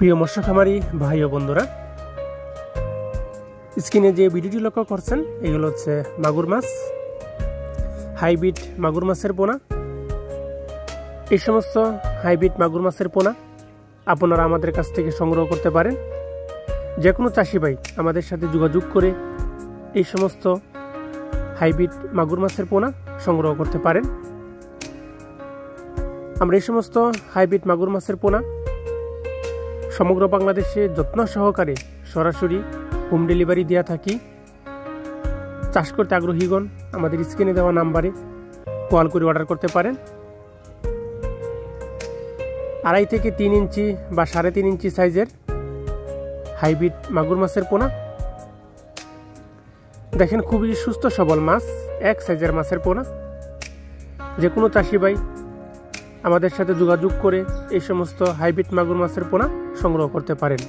প্রিয় মৎস্য খামারি ভাই ও বন্ধুরা, স্ক্রিনে যে ভিডিওটি লক্ষ্য করছেন এগুলো হচ্ছে মাগুর মাছ, হাইব্রিড মাগুর মাছের পোনা। এই সমস্ত হাইব্রিড মাগুর মাছের পোনা আপনারা আমাদের কাছ থেকে সংগ্রহ করতে পারেন। যে কোনো চাষি ভাই আমাদের সাথে যোগাযোগ করে এই সমস্ত হাইব্রিড মাগুর মাছের পোনা সংগ্রহ করতে পারেন। আমরা এই সমস্ত হাইব্রিড মাগুর মাছের পোনা সমগ্র বাংলাদেশে যত্ন সহকারে সরাসরি হোম ডেলিভারি দেওয়া থাকি। চাষ করতে আগ্রহীগণ আমাদের স্ক্রিনে দেওয়া নাম্বারে কল করে অর্ডার করতে পারেন। 2.5 থেকে 3 ইঞ্চি বা 3.5 ইঞ্চি সাইজের হাইব্রিড মাগুর মাছের পোনা দেখেন, খুবই সুস্থ সবল মাছ, এক সাইজের মাছের পোনা। যে কোনো চাষি ভাই আমাদের সাথে যোগাযোগ করে এই সমস্ত হাইব্রিড মাগুর মাছের পোনা সংগ্রহ করতে পারেন।